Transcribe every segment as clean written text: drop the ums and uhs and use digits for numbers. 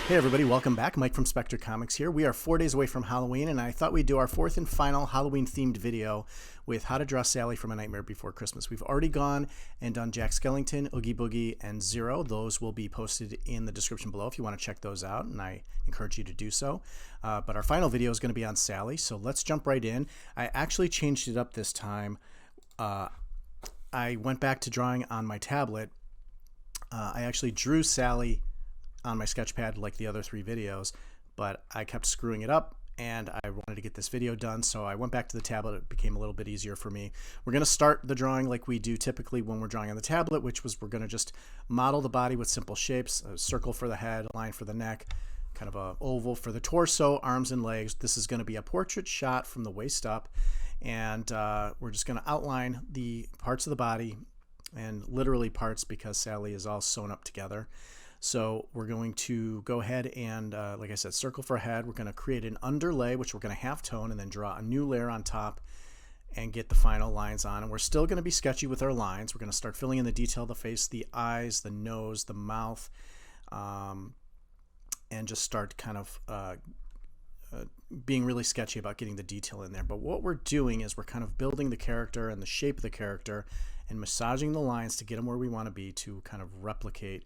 Hey everybody, welcome back. Mike from Spectre Comics here. We are 4 days away from Halloween, and I thought we'd do our fourth and final Halloween-themed video with How to Draw Sally from A Nightmare Before Christmas. We've already gone and done Jack Skellington, Oogie Boogie, and Zero. Those will be posted in the description below if you want to check those out, and I encourage you to do so. But our final video is going to be on Sally, so let's jump right in. I actually changed it up this time. I went back to drawing on my tablet. I actually drew Sally on my sketchpad like the other three videos, but I kept screwing it up and I wanted to get this video done, so I went back to the tablet. It became a little bit easier for me. We're going to start the drawing like we do typically when we're drawing on the tablet, which was we're going to just model the body with simple shapes: a circle for the head, a line for the neck, kind of a oval for the torso, arms and legs. This is going to be a portrait shot from the waist up, and we're just going to outline the parts of the body, and literally parts because Sally is all sewn up together. So we're going to go ahead and, like I said, circle for a head. We're going to create an underlay, which we're going to half tone, and then draw a new layer on top and get the final lines on. And we're still going to be sketchy with our lines. We're going to start filling in the detail of the face, the eyes, the nose, the mouth, and just start kind of being really sketchy about getting the detail in there. But what we're doing is we're kind of building the character and the shape of the character and massaging the lines to get them where we want to be to kind of replicate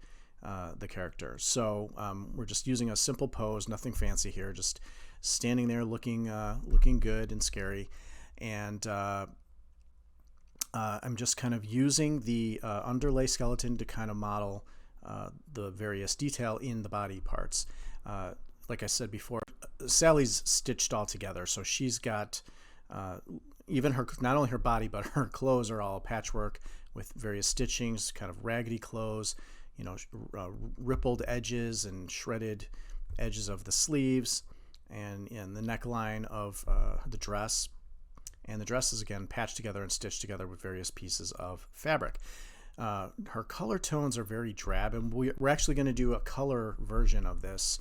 the character. So we're just using a simple pose, nothing fancy here, just standing there looking good and scary. And I'm just kind of using the underlay skeleton to kind of model the various detail in the body parts. Like I said before, Sally's stitched all together, so she's got even her, not only her body, but her clothes are all patchwork with various stitchings, kind of raggedy clothes, you know, rippled edges and shredded edges of the sleeves and in the neckline of the dress. And the dress is again patched together and stitched together with various pieces of fabric. Her color tones are very drab, and we're actually going to do a color version of this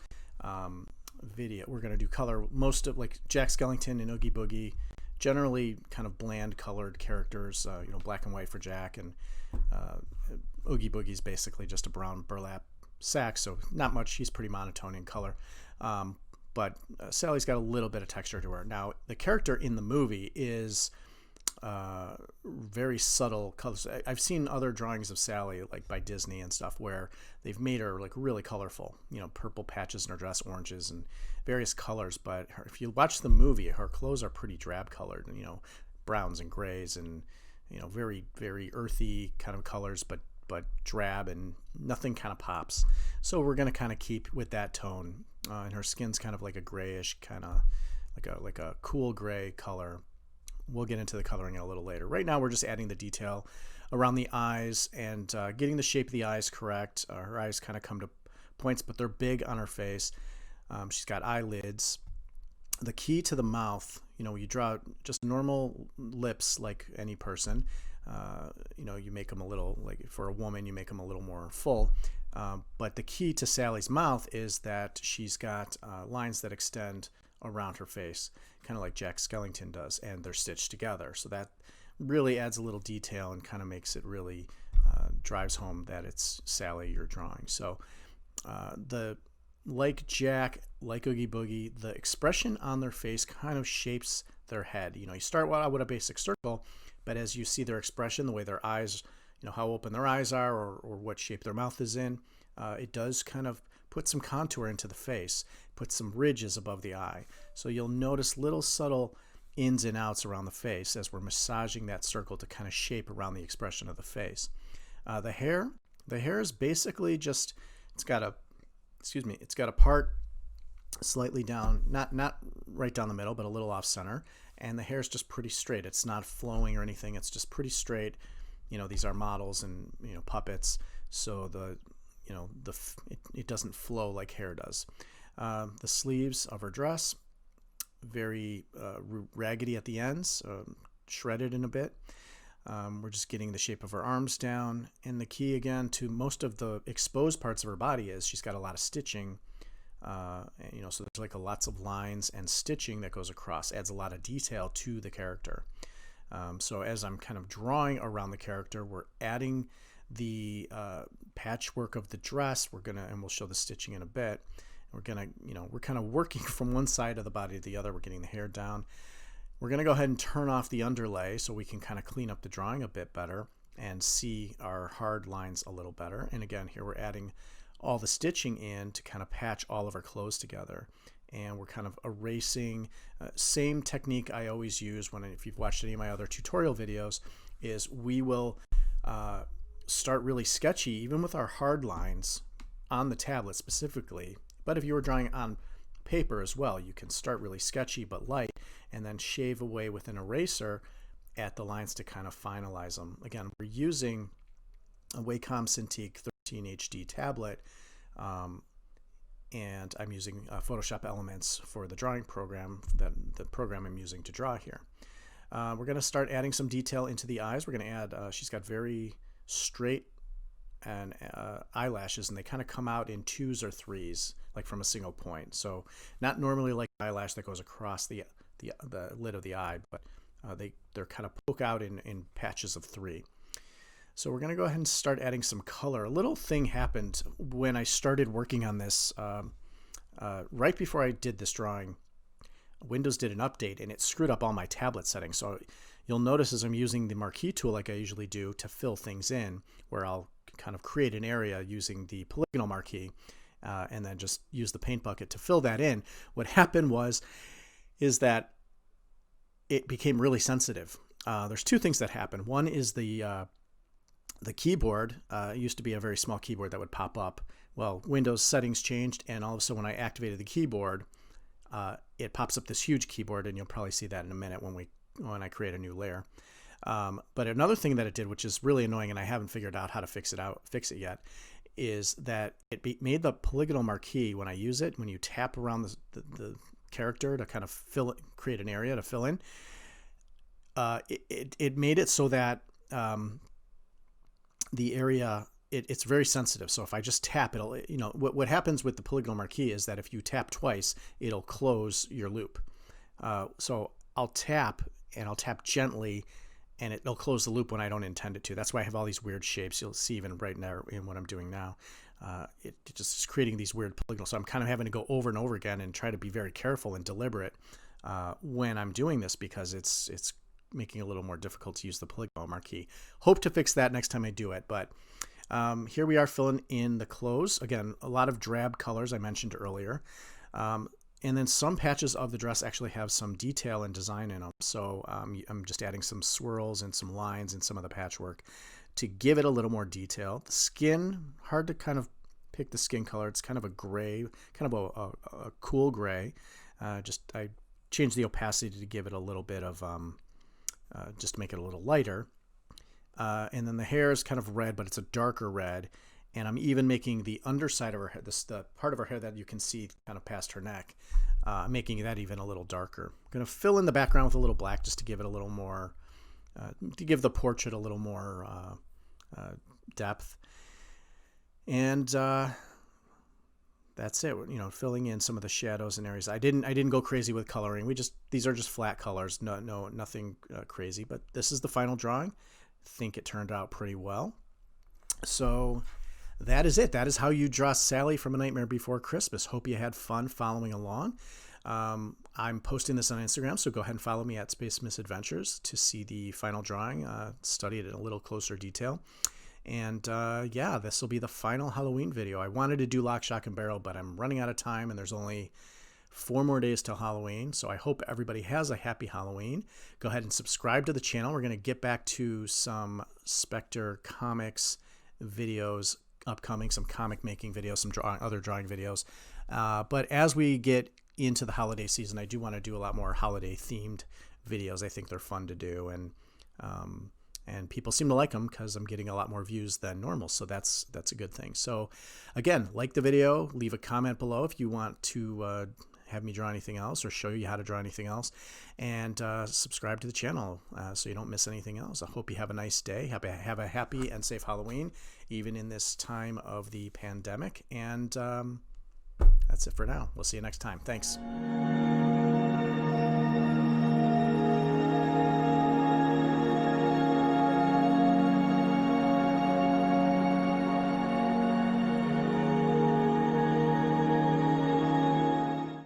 video. We're going to do color, most of like Jack Skellington and Oogie Boogie, generally kind of bland colored characters, you know, black and white for Jack, and Oogie Boogie's basically just a brown burlap sack, so not much. He's pretty monotone in color. But Sally's got a little bit of texture to her. Now, the character in the movie is very subtle colors. I've seen other drawings of Sally, like by Disney and stuff, where they've made her like really colorful, you know, purple patches in her dress, oranges, and various colors. But if you watch the movie, her clothes are pretty drab colored, and, you know, browns and grays and, you know, very, very earthy kind of colors, but drab, and nothing kind of pops. So we're going to kind of keep with that tone. And her skin's kind of like a grayish, kind of like a cool gray color. We'll get into the coloring a little later. Right now we're just adding the detail around the eyes and getting the shape of the eyes correct. Her eyes kind of come to points, but they're big on her face. She's got eyelids. The key to the mouth, you know, you draw just normal lips like any person. You know, you make them a little, like for a woman, you make them a little more full. But the key to Sally's mouth is that she's got lines that extend around her face, kind of like Jack Skellington does, and they're stitched together. So that really adds a little detail and kind of makes it really drives home that it's Sally you're drawing. So like Jack, like Oogie Boogie, the expression on their face kind of shapes their head. You know, you start out with a basic circle, but as you see their expression, the way their eyes, you know, how open their eyes are, or what shape their mouth is in, it does kind of put some contour into the face, put some ridges above the eye. So you'll notice little subtle ins and outs around the face as we're massaging that circle to kind of shape around the expression of the face. The hair is basically just, it's got a part slightly down, not right down the middle, but a little off center, and the hair is just pretty straight. It's not flowing or anything. It's just pretty straight. You know, these are models and, you know, puppets, so it doesn't flow like hair does. The sleeves of her dress, very raggedy at the ends, shredded in a bit. We're just getting the shape of her arms down, and the key again to most of the exposed parts of her body is she's got a lot of stitching. You know, so there's like lots of lines and stitching that goes across, adds a lot of detail to the character. So as I'm kind of drawing around the character, we're adding the patchwork of the dress. And we'll show the stitching in a bit. We're kind of working from one side of the body to the other. We're getting the hair down. We're gonna go ahead and turn off the underlay so we can kind of clean up the drawing a bit better and see our hard lines a little better. And again, here we're adding all the stitching in to kind of patch all of our clothes together. And we're kind of erasing, same technique I always use if you've watched any of my other tutorial videos, is we will start really sketchy, even with our hard lines on the tablet specifically. But if you were drawing on paper as well, you can start really sketchy but light, and then shave away with an eraser at the lines to kind of finalize them. Again, we're using a Wacom Cintiq 13 HD tablet, and I'm using Photoshop Elements for the drawing program, the program I'm using to draw here. We're going to start adding some detail into the eyes. We're going to add, she's got very straight and eyelashes, and they kind of come out in 2s or 3s, like from a single point. So not normally like an eyelash that goes across the lid of the eye, but they're kind of poke out in patches of 3. So we're going to go ahead and start adding some color. A little thing happened when I started working on this. Right before I did this drawing, Windows did an update and it screwed up all my tablet settings. So you'll notice as I'm using the marquee tool like I usually do to fill things in, where I'll kind of create an area using the polygonal marquee and then just use the paint bucket to fill that in. What happened is that it became really sensitive. There's 2 things that happen. One is the keyboard used to be a very small keyboard that would pop up. Well, Windows settings changed, and all of a sudden when I activated the keyboard, it pops up this huge keyboard, and you'll probably see that in a minute when I create a new layer. But another thing that it did, which is really annoying, and I haven't figured out how to fix it yet, is that it made the polygonal marquee, when I use it, when you tap around the character to kind of create an area to fill in, it made it so that the area, it's very sensitive. So if I just tap, it'll, what happens with the polygonal marquee is that if you tap twice, it'll close your loop. So I'll tap, and I'll tap gently, and it'll close the loop when I don't intend it to. That's why I have all these weird shapes. You'll see even right now in what I'm doing now. It just is creating these weird polygonals. So I'm kind of having to go over and over again and try to be very careful and deliberate when I'm doing this, because it's making it a little more difficult to use the polygonal marquee. Hope to fix that next time I do it. But here we are filling in the clothes. Again, a lot of drab colors I mentioned earlier. And then some patches of the dress actually have some detail and design in them. So I'm just adding some swirls and some lines in some of the patchwork to give it a little more detail. The skin, hard to kind of pick the skin color. It's kind of a gray, kind of a cool gray. I changed the opacity to give it a little bit of, just to make it a little lighter. And then the hair is kind of red, but it's a darker red. And I'm even making the underside of her hair, the part of her hair that you can see kind of past her neck, making that even a little darker. I'm going to fill in the background with a little black just to give it a little more, to give the portrait a little more depth. And that's it. Filling in some of the shadows and areas. I didn't go crazy with coloring. These are just flat colors. Nothing crazy. But this is the final drawing. I think it turned out pretty well. So that is it. That is how you draw Sally from A Nightmare Before Christmas. Hope you had fun following along. I'm posting this on Instagram, so go ahead and follow me at Space Misadventures to see the final drawing, study it in a little closer detail. And yeah, this will be the final Halloween video. I wanted to do Lock, Shock, and Barrel, but I'm running out of time, and there's only 4 more days till Halloween. So I hope everybody has a happy Halloween. Go ahead and subscribe to the channel. We're going to get back to some Spectre comics videos upcoming, some comic making videos, some other drawing videos. But as we get into the holiday season, I do want to do a lot more holiday themed videos. I think they're fun to do, and people seem to like them because I'm getting a lot more views than normal. So that's a good thing. So again, like the video, leave a comment below if you want to have me draw anything else or show you how to draw anything else, and subscribe to the channel so you don't miss anything else. I hope you have a nice day. Have a happy and safe Halloween, even in this time of the pandemic. And that's it for now. We'll see you next time. Thanks.